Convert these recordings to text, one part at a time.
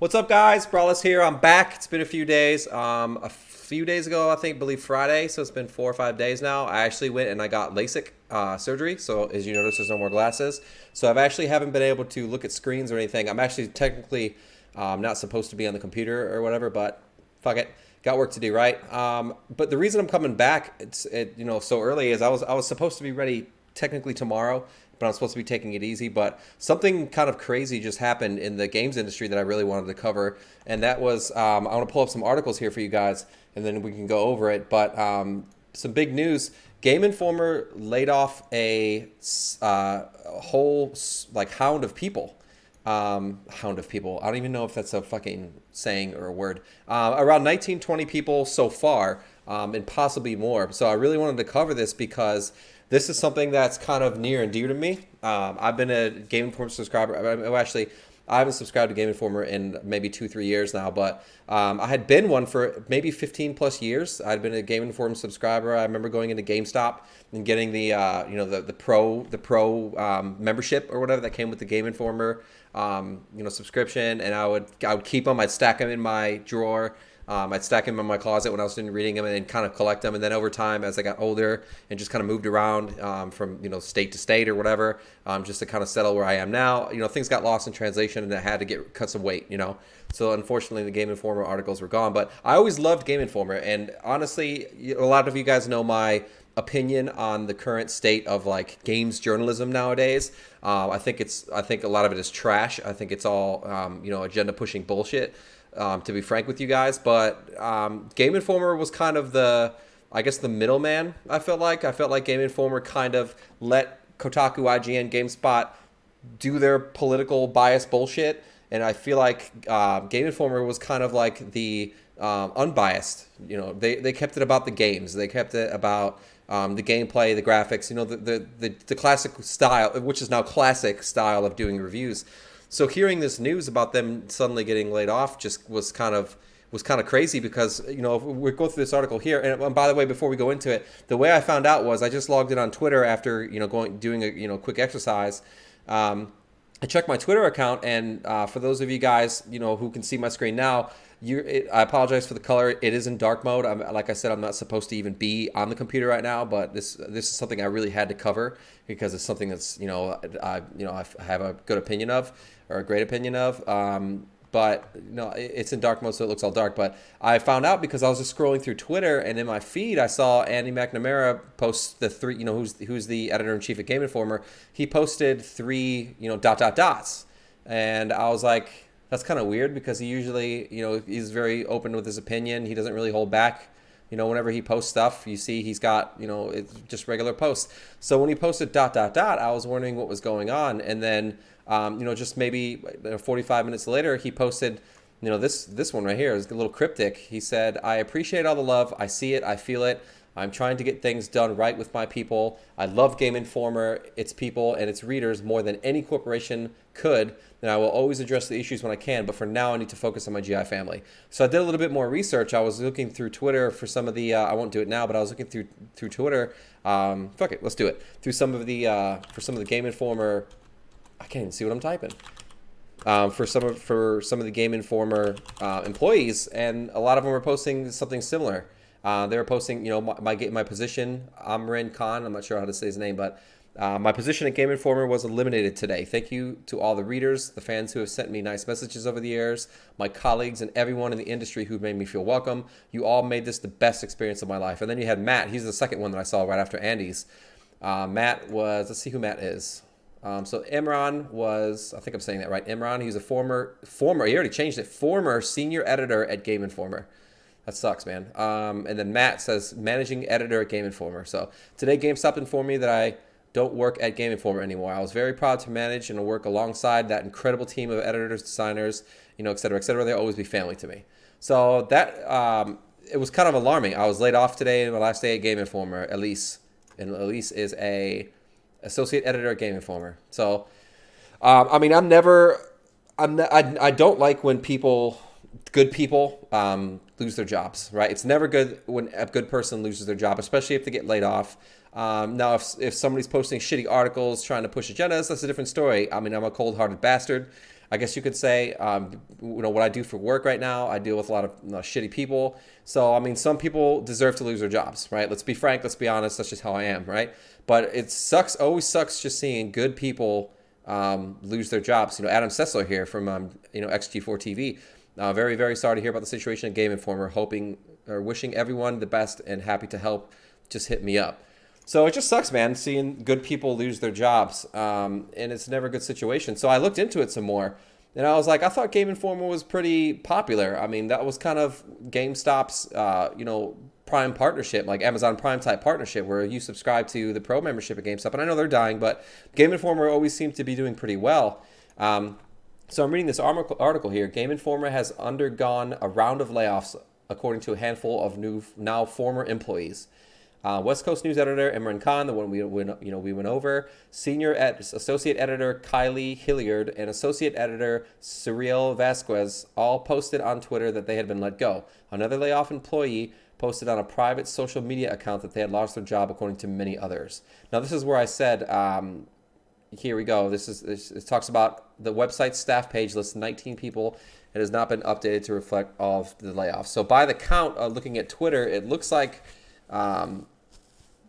What's up, guys? Brallus here. I'm back. It's been a few days. A few days ago, believe Friday, so it's been 4 or 5 days now. I actually went and I got LASIK surgery. So as you notice, there's no more glasses. So I've actually haven't been able to look at screens or anything. I'm actually technically not supposed to be on the computer or whatever, but fuck it. Got work to do, right? But the reason I'm coming back, so early is I was supposed to be ready technically tomorrow, but I'm supposed to be taking it easy. But something kind of crazy just happened in the games industry that I really wanted to cover, and that was I want to pull up some articles here for you guys, and then we can go over it. But some big news: Game Informer laid off a whole hound of people. Hound of people. I don't even know if that's a fucking saying or a word. Around 19, 20 people so far, and possibly more. So I really wanted to cover this because this is something that's kind of near and dear to me. I've been a Game Informer subscriber. I haven't subscribed to Game Informer in maybe 2-3 years now, but I had been one for maybe 15 plus years. I'd been a Game Informer subscriber. I remember going into GameStop and getting the pro membership or whatever that came with the Game Informer subscription, and I would keep them. I'd stack them in my drawer. I'd stack them in my closet when I was reading them, and then kind of collect them. And then over time, as I got older and just kind of moved around from state to state or whatever, just to kind of settle where I am now, things got lost in translation, and I had to cut some weight. So unfortunately, the Game Informer articles were gone. But I always loved Game Informer, and honestly, a lot of you guys know my opinion on the current state of games journalism nowadays. I think a lot of it is trash. I think it's all agenda pushing bullshit. To be frank with you guys, but Game Informer was kind of the middleman. I felt like Game Informer kind of let Kotaku, IGN, GameSpot do their political bias bullshit, and I feel like Game Informer was kind of like the unbiased. They kept it about the games. They kept it about the gameplay, the graphics. The classic style, which is now classic style of doing reviews. So hearing this news about them suddenly getting laid off just was kind of crazy because, if we go through this article here, and by the way, before we go into it, the way I found out was I just logged in on Twitter after, doing a quick exercise. I checked my Twitter account, and for those of you guys, who can see my screen now, I apologize for the color. It is in dark mode. Like I said, I'm not supposed to even be on the computer right now, but this is something I really had to cover because it's something that's I have a good opinion of, or a great opinion of. But it's in dark mode, so it looks all dark. But I found out because I was just scrolling through Twitter, and in my feed I saw Andy McNamara post the three, who's the editor in chief at Game Informer. He posted 3 ... and I was like, that's kind of weird because he usually he's very open with his opinion. He doesn't really hold back. Whenever he posts stuff, you see he's got it's just regular posts. So when he posted ... I was wondering what was going on, and then just maybe 45 minutes later, he posted, this one right here is a little cryptic. He said, "I appreciate all the love. I see it. I feel it. I'm trying to get things done right with my people. I love Game Informer, its people, and its readers more than any corporation could. And I will always address the issues when I can. But for now, I need to focus on my GI family." So I did a little bit more research. I was looking through Twitter for some of the, I won't do it now, but I was looking through Twitter. Fuck it, let's do it. Through some of the, for some of the Game Informer, I can't even see what I'm typing. For some of the Game Informer employees, and a lot of them were posting something similar. They were posting, my position, Amrin Khan, I'm not sure how to say his name, but my position at Game Informer was eliminated today. Thank you to all the readers, the fans who have sent me nice messages over the years, my colleagues, and everyone in the industry who made me feel welcome. You all made this the best experience of my life. And then you had Matt. He's the second one that I saw right after Andy's. Matt was, let's see who Matt is. So Imran was, I think I'm saying that right, Imran. He's a former, he already changed it, former senior editor at Game Informer. That sucks, man. And then Matt says, managing editor at Game Informer. So today GameStop informed me that I don't work at Game Informer anymore. I was very proud to manage and work alongside that incredible team of editors, designers, et cetera, et cetera. They'll always be family to me. So that, it was kind of alarming. I was laid off today, my last day at Game Informer, Elise. And Elise is a associate editor at Game Informer. So, I don't like when good people lose their jobs, right? It's never good when a good person loses their job, especially if they get laid off. Now, if somebody's posting shitty articles trying to push agendas, that's a different story. I'm a cold-hearted bastard. I guess you could say. What I do for work right now, I deal with a lot of shitty people. So I mean, some people deserve to lose their jobs, right? Let's be frank. Let's be honest. That's just how I am, right? But it sucks. Always sucks just seeing good people lose their jobs. Adam Sessler here from XG4 TV. Very, very sorry to hear about the situation at Game Informer. Hoping or wishing everyone the best and happy to help. Just hit me up. So it just sucks, man, seeing good people lose their jobs, and it's never a good situation. So I looked into it some more, and I was like, I thought Game Informer was pretty popular. I mean, that was kind of GameStop's, Prime partnership, like Amazon Prime type partnership, where you subscribe to the Pro membership at GameStop. And I know they're dying, but Game Informer always seems to be doing pretty well. So I'm reading this article here. Game Informer has undergone a round of layoffs, according to a handful of now former employees. West Coast News Editor Imran Khan, the one we went over, Associate Editor Kylie Hilliard, and Associate Editor Cyril Vasquez all posted on Twitter that they had been let go. Another layoff employee posted on a private social media account that they had lost their job, according to many others. Now, this is where I said, here we go. It talks about the website staff page lists 19 people. It has not been updated to reflect all of the layoffs. So by the count, looking at Twitter, it looks like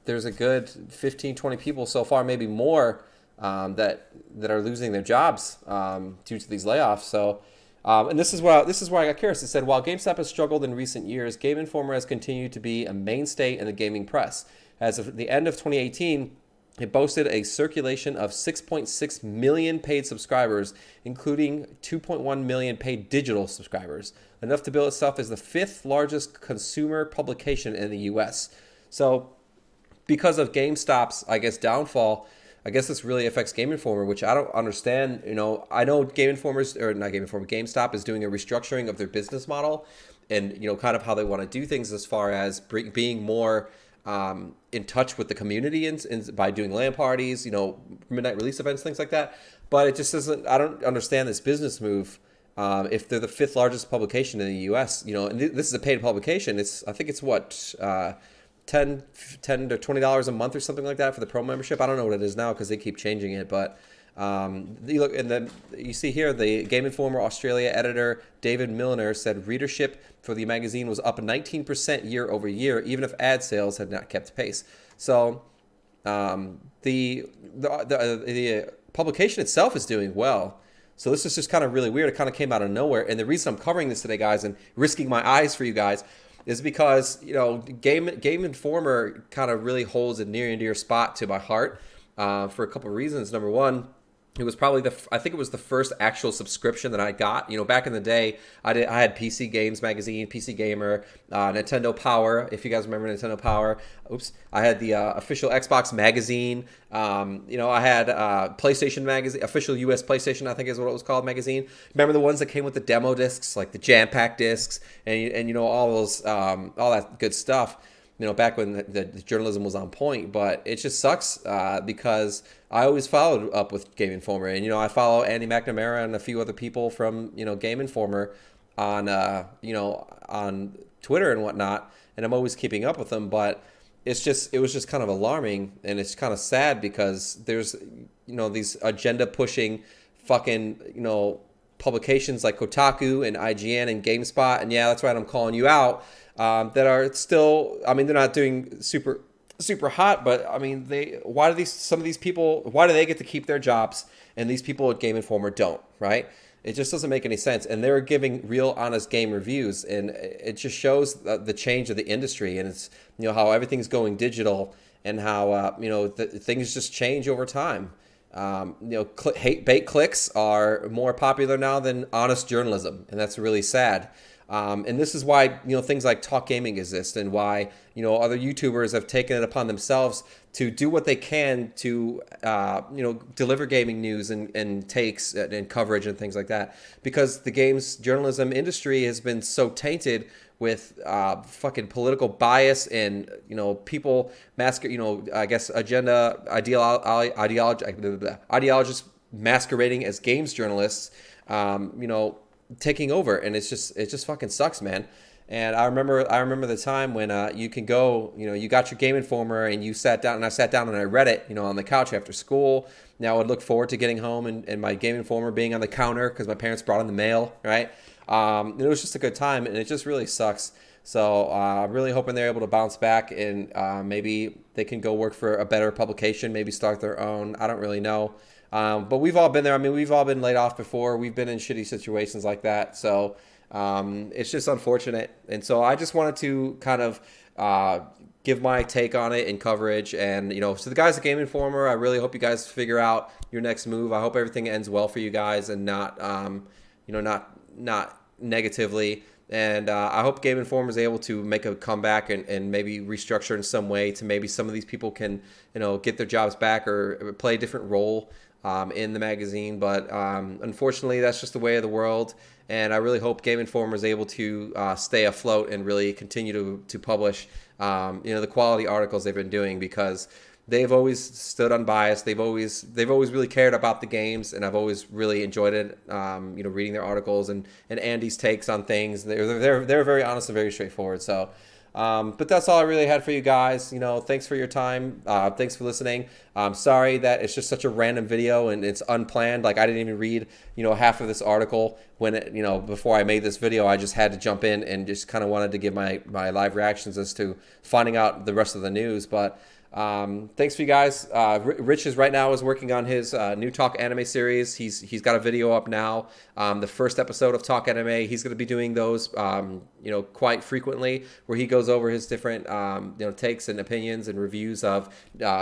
there's a good 15, 20 people so far, maybe more, that are losing their jobs due to these layoffs. So, and this is where I got curious. It said, while GameStop has struggled in recent years, Game Informer has continued to be a mainstay in the gaming press. As of the end of 2018, it boasted a circulation of 6.6 million paid subscribers, including 2.1 million paid digital subscribers, enough to bill itself as the 5th largest consumer publication in the U.S. So because of GameStop's, I guess, downfall, I guess this really affects Game Informer, which I don't understand. I know GameStop is doing a restructuring of their business model and, kind of how they want to do things as far as being more in touch with the community and by doing LAN parties, midnight release events, things like that. But it just doesn't, I don't understand this business move. If they're the 5th largest publication in the U.S., and this is a paid publication. I think it's what, $10 to $20 a month or something like that for the Pro membership. I don't know what it is now because they keep changing it. But you look, and then you see here the Game Informer Australia editor David Milner said readership for the magazine was up 19% year over year, even if ad sales had not kept pace. So the publication itself is doing well. So this is just kind of really weird. It kind of came out of nowhere. And the reason I'm covering this today, guys, and risking my eyes for you guys, is because Game Informer kind of really holds a near and dear spot to my heart for a couple of reasons. Number one, it was probably I think it was the first actual subscription that I got. Back in the day, I had PC Games Magazine, PC Gamer, Nintendo Power. If you guys remember Nintendo Power, I had the official Xbox magazine. I had PlayStation magazine, official US PlayStation, I think is what it was called, magazine. Remember the ones that came with the demo discs, like the jam pack discs, and all those all that good stuff. Back when the journalism was on point. But it just sucks because I always followed up with Game Informer. And, I follow Andy McNamara and a few other people from, Game Informer on, on Twitter and whatnot. And I'm always keeping up with them. But it was just kind of alarming. And it's kind of sad because there's, these agenda pushing fucking, publications like Kotaku and IGN and GameSpot. And yeah, that's right, I'm calling you out. That are still, they're not doing super hot, but why do they get to keep their jobs and these people at Game Informer don't, right? It just doesn't make any sense. And they're giving real honest game reviews, and it just shows the change of the industry, and it's, how everything's going digital and how, things just change over time. Hate bait clicks are more popular now than honest journalism, and that's really sad. And this is why, things like Talk Gaming exist, and why, other YouTubers have taken it upon themselves to do what they can to, deliver gaming news and takes and coverage and things like that. Because the games journalism industry has been so tainted with fucking political bias and, people I guess ideologists masquerading as games journalists, taking over, and it just fucking sucks, man. And I remember the time when you can go, you got your Game Informer and you sat down, and I sat down and I read it, on the couch after school. Now I would look forward to getting home and my Game Informer being on the counter because my parents brought in the mail, right? It was just a good time, and it just really sucks. So I'm really hoping they're able to bounce back, and maybe they can go work for a better publication, maybe start their own. I don't really know. But we've all been there. I mean, we've all been laid off before. We've been in shitty situations like that. So it's just unfortunate. And so I just wanted to kind of give my take on it and coverage. And, so the guys at Game Informer, I really hope you guys figure out your next move. I hope everything ends well for you guys and not, not negatively. And I hope Game Informer is able to make a comeback and maybe restructure in some way to maybe some of these people can, get their jobs back or play a different role in the magazine. But unfortunately, that's just the way of the world. And I really hope Game Informer is able to stay afloat and really continue to publish, the quality articles they've been doing, because they've always stood unbiased. They've always really cared about the games, and I've always really enjoyed it. Reading their articles and Andy's takes on things. They're very honest and very straightforward. So, but that's all I really had for you guys. Thanks for your time. Thanks for listening. I'm sorry that it's just such a random video and it's unplanned. Like I didn't even read, half of this article when it, before I made this video. I just had to jump in and just kind of wanted to give my live reactions as to finding out the rest of the news. But thanks for you guys. Rich is right now working on his new Talk Anime series. He's got a video up now. The first episode of Talk Anime. He's going to be doing those, quite frequently, where he goes over his different, takes and opinions and reviews of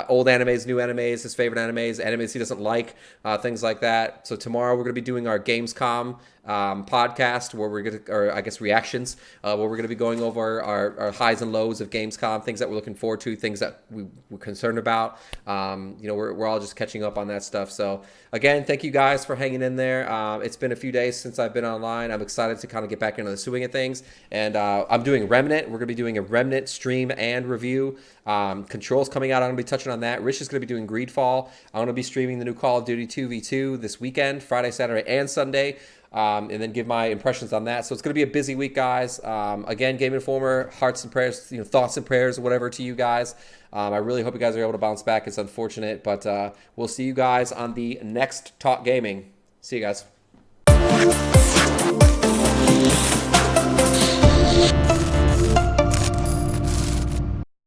old animes, new animes, his favorite animes he doesn't like, things like that. So tomorrow we're going to be doing our Gamescom podcast, where we're going to, or I guess reactions, where we're going to be going over our highs and lows of Gamescom, things that we're looking forward to, things that we're concerned about. We're all just catching up on that stuff. So again, thank you guys for hanging in there. It's been a few days since I've been online. I'm excited to kind of get back into the swing of things. And I'm doing Remnant. We're going to be doing a Remnant stream and review. Control's coming out. I'm going to be touching on that. Rich is going to be doing Greedfall. I'm going to be streaming the new Call of Duty 2v2 this weekend, Friday, Saturday, and Sunday. And then give my impressions on that. So it's going to be a busy week, guys. Again, Game Informer, hearts and prayers, thoughts and prayers, whatever, to you guys. I really hope you guys are able to bounce back. It's unfortunate, but we'll see you guys on the next Talk Gaming. See you guys.